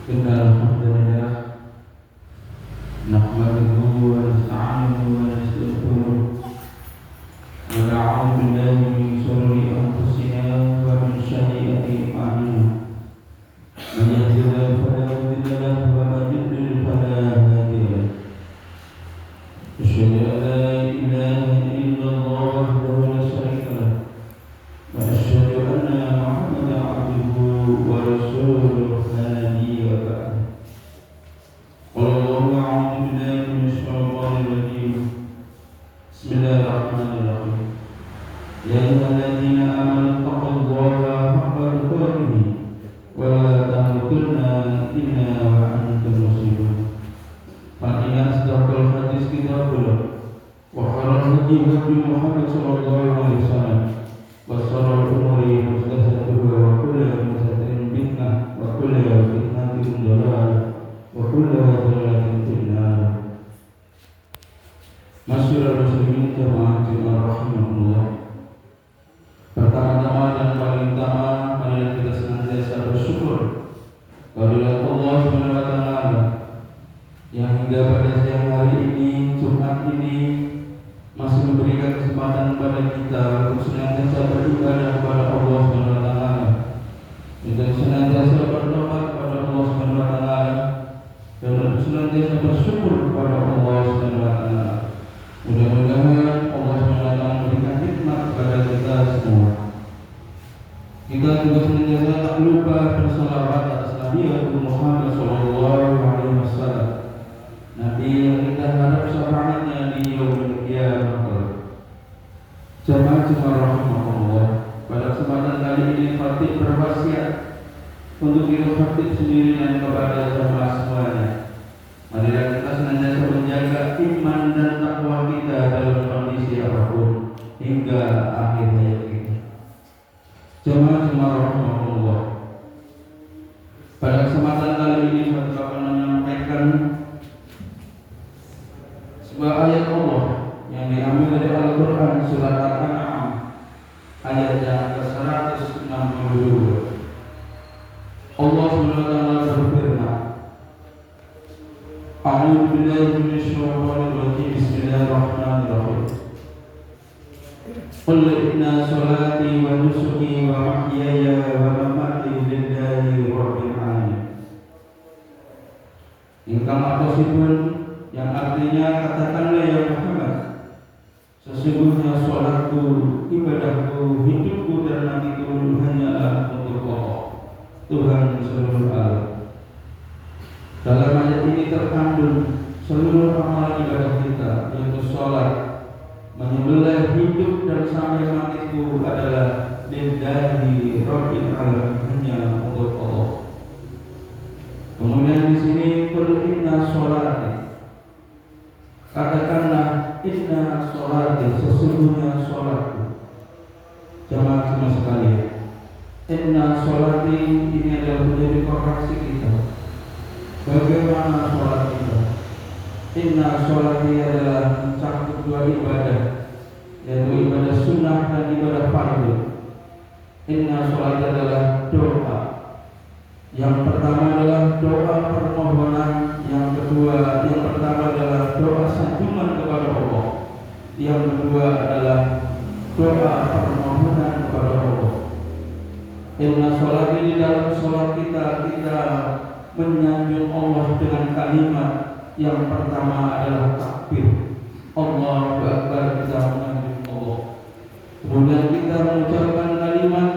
إن الحمد لله نحمده ونستعينه ونستغفره ونعوذ بالله من شرور أنفسنا ومن سيئات أعمالنا من يهده الله فلا مضل له ومن يضلل فلا هادي له أشهد أن لا إله إلا الله وحده لا شريك له وأشهد أن محمدا عبده ورسوله لا نبي بعده قال الله أعوذ بالله من الشيطان الرجيم بسم الله الرحمن الرحيم يا أيها الذين آمنوا اتقوا الله حق تقاته ولا تموتن إلا وأنتم مسلمون فإن أصدق الحديث كتاب الله وخير الهدي هدي محمد صلى الله عليه وسلم وشر الأمور محدثاتها وكل محدثة بدعة وكل بدعة ضلالة وكل ضلالة في النار. Masyaallah muslimin jamaah rahimakumullah. Pertama-tama dan paling utama marilah kita senantiasa bersyukur kepada Allah Subhanahu wa taala yang hingga pada siang hari ini, Jumat ini masih memberikan kesempatan kepada kita untuk senantiasa beribadah kepada Allah Subhanahu wa taala. Kita senantiasa bertobat kepada Allah Subhanahu wa taala dan senantiasa bersyukur kepada Allah Subhanahu wa taala. Mudah-mudahan Allah Subhanahu wa taala memberikan hikmat kepada kita semua. Kita juga senantiasa tak lupa bersalawat atas Nabi Muhammad sallallahu alaihi wasallam. Nabi yang kita harap syafaatnya di yaumil qiyamah. Jamaah rahimahullah. Pada kesempatan kali ini khatib berwasiat untuk kita khatib sendiri dan kepada jamaah semuanya. Marilah kita senantiasa menjaga iman dan takwa kita dalam kondisi apapun hingga akhir hayat kita. Jamaah rahimahullah. Pada kesempatan kali ini saya akan menyampaikan sebuah ayat Allah yang diambil dari Al-Quran surat Al-An'am ayat yang ke-162. Allah SWT berfirman, A'udzu billahi minasyaitonir rajim. Bismillahirrahmanirrahim. Qul inna sholati wa nusuki wa mahyaya wa mamati lillahi rabbil alamin. Ingkang maksudipun yang artinya katakanlah ya Muhammad, sesungguhnya sholatku, ibadahku, hidupku dan matiku hanyalah untuk Allah, Tuhan seluruh alam. Dalam ayat ini terkandung seluruh amal ibadah kita, yaitu sholat, menyembelih, hidup dan sampai matiku adalah lillahi rabbil alamin, hanya untuk Allah. Kemudian di sini qul inna sholati, katakanlah inna sholati, sesungguhnya sholatku. Jamaah semua sekalian, inna sholati ini adalah menjadi koreksi kita. Bagaimana sholat kita? Inna sholati adalah mencakup dua ibadah, yaitu ibadah sunnah dan ibadah fardu. Inna sholati adalah doa. Yang pertama adalah doa permohonan, yang pertama adalah doa sanjungan kepada Allah. Yang kedua adalah doa permohonan kepada Allah. Inna sholat ini dalam sholat kita menyanjung Allah dengan kalimat yang pertama adalah takbir. Allahu Akbar, kita menyanjung Allah. Kemudian kita mengucapkan kalimat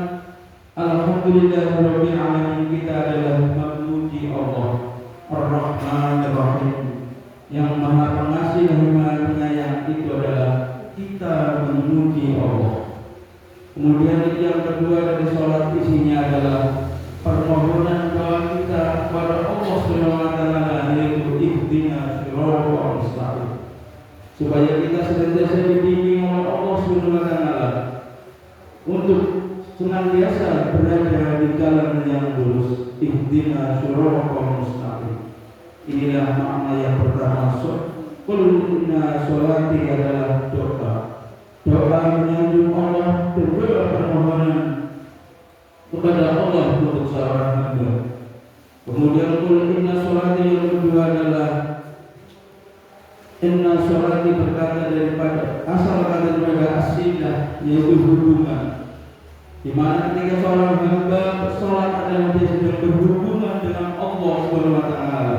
Alhamdulillahirabbil alamin, kita adalah memuji Allah Ar-Rahmanir Rahim, yang Maha Pengasih dan Maha Penyayang. Itu adalah kita memuji Allah. Kemudian yang kedua dari sholat isinya adalah permohonan doa kita kepada Allah Subhanahu wa taala, yaitu ihdinas siratal mustaqim, supaya kita senantiasa dibimbing oleh Allah Subhanahu wa taala untuk senantiasa berada di jalan yang lurus. Ihdinas siratal mustaqim. Inilah makna yang pertama. Qul inna sholati adalah doa. Doa menyanjung Allah dan doa permohonan kepada Allah untuk seorang hamba. Kemudian qul inna sholati, yang kedua adalah inna sholati, berkata daripada asal kata daripada asilah, yaitu hubungan, di mana ketika seorang hamba sholat adalah dia sedang berhubungan dengan Allah Subhanahu wa taala.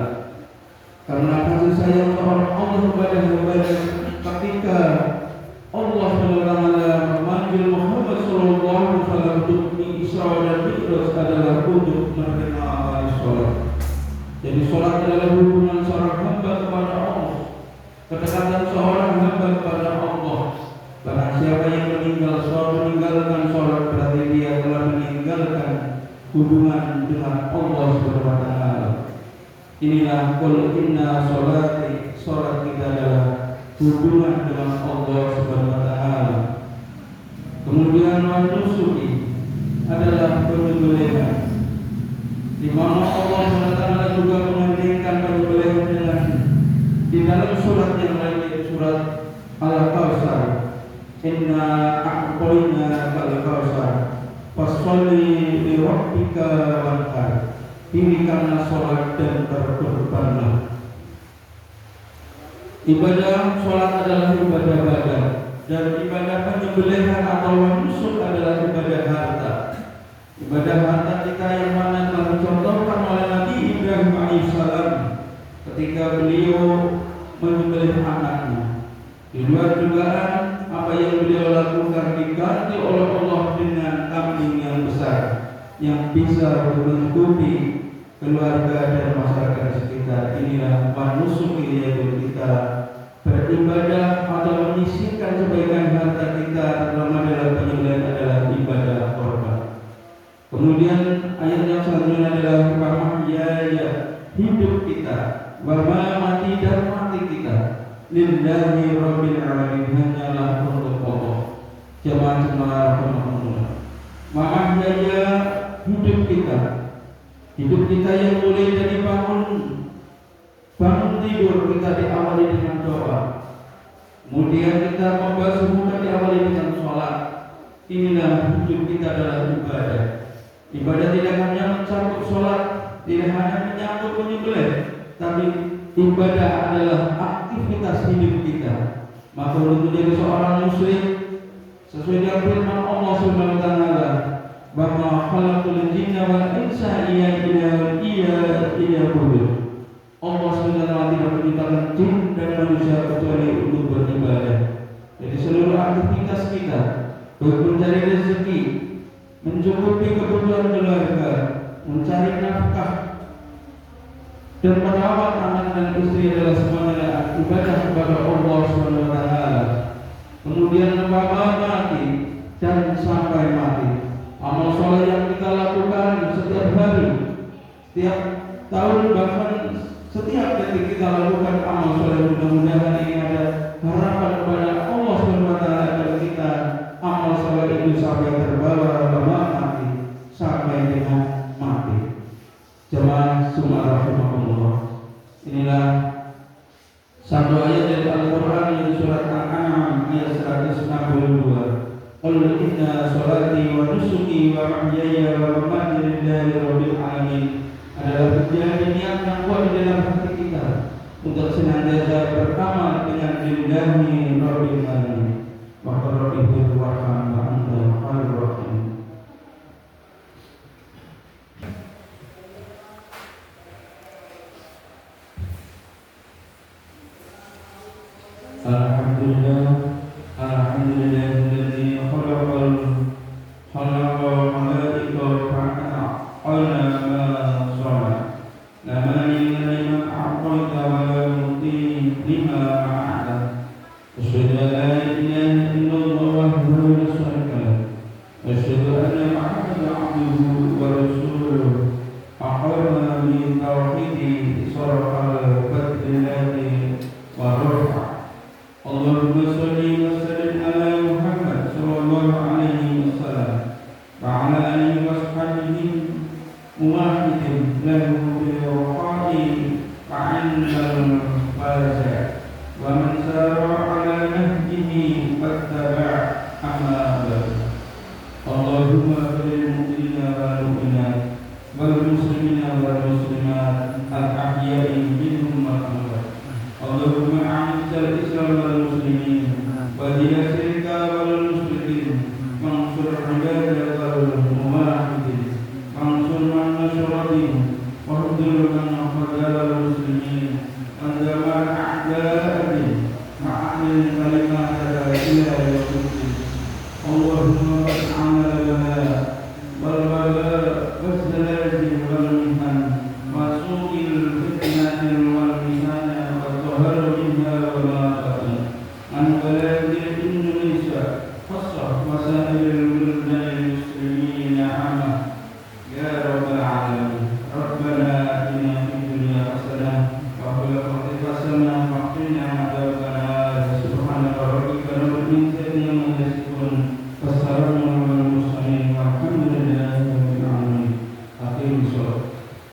Karena kasih sayang seorang Allah kepada hambanya, ketika Allah Subhanahu wa taala memanggil Muhammad sallallahu alaihi wasallam untuk Isra dan Mi'raj adalah untuk menerima amal sholat. Jadi sholat adalah hubungan seorang hamba kepada Allah, kedekatan seorang hamba kepada Allah. Barang siapa yang meninggalkan sholat, berarti dia telah meninggalkan hubungan dengan Allah Subhanahu wa taala. Inilah qul inna sholati, sholat kita adalah hubungan dengan Allah Subhanahu wa taala. Kemudian nusuki adalah penyembelihan, di mana Allah Subhanahu wa taala juga membandingkan penyembelihan dengan di dalam surat yang lain, yaitu surat Al-Kautsar. Inna a'tayna al-kautsar fasholli li rabbika wanhar, dirikanlah sholat dan berkorbanlah. Ibadah sholat adalah ibadah badan, dan ibadah penyembelihan atau nusuk adalah ibadah harta. Ibadah harta kita yang mana telah dicontohkan oleh Nabi Ibrahim alaihissalam ketika beliau menyembelih anaknya. Di luar dugaan, apa yang beliau lakukan diganti oleh Allah dengan kambing yang besar yang bisa mencukupi keluarga dan masyarakat sekitar. Inilah manusuk, yaitu kita beribadah atau menyisihkan sebagian harta kita dalam adalah penyembelihan adalah ibadah korban. Kemudian ayat yang selanjutnya adalah wamahyaya, hidup kita, wamamati, dan mati kita, lillahi rabbil alamin, hanyalah untuk Allah. Jemaah wamahyaya, hidup kita, hidup kita yang mulai dari bangun tidur kita diawali dengan doa, kemudian kita membasuh muka diawali dengan sholat. Inilah hidup kita adalah ibadah. Ibadah tidak hanya mencakup sholat, tidak hanya menyangkut menyembelih, tapi ibadah adalah aktivitas hidup kita. Maka untuk menjadi seorang muslim, sesuai dengan firman Allah Subhanahu wa taala, bahwa khalaqul jinna wal insa liya'budun. Allah sebenarnya tidak menciptakan jin dan manusia kecuali untuk beribadah. Jadi seluruh aktivitas kita, baik mencari rezeki, mencukupi kebutuhan keluarga, mencari nafkah, dan merawat anak dan istri adalah semuanya ibadah kepada Allah Subhanahu wa taala. Kemudian mati dan sampai mati, amal soleh yang kita lakukan setiap hari, setiap tahun, bahkan setiap detik kita lakukan amal soleh. Mudah-mudahan ini ada harapan kepada Allah Subhanahu wa taala agar kita amal soleh itu sampai terbawa mati, sampai dengan mati. Jemaah rahimahumullah, inilah satu ayat dari Al-Quran yang surat Al-An'am ayat 162. Qul inna sholati wa nusuki wa mahyaya wa mamati lillahi rabbil alamin, adalah menjadi niat yang kuat di dalam hati kita untuk senantiasa beramal dengan lillahi rabbil alamin. Wa qurrabihil warham wa antal khairur rahim. Alhamdulillahilladzi khalaqal malaikata fa'ala ma sha'a. La mani'a liman a'taita wa la muti lima ma'ata. Asyhadu an la ilaha illallah wahdahu la syarika lahu. Asyhadu anna Muhammadan 'abduhu wa rasuluhu. Aqama min tauhidi sarfal badlati wa rafa. Allahumma sholli wa sallim ala Muhammad sallallahu alaihi wasallam wa ala alihi wa sahbihi muwahhidin lahu bil waqa'i wa 'indal faza wa man sara ala nahjihi fattaba' amma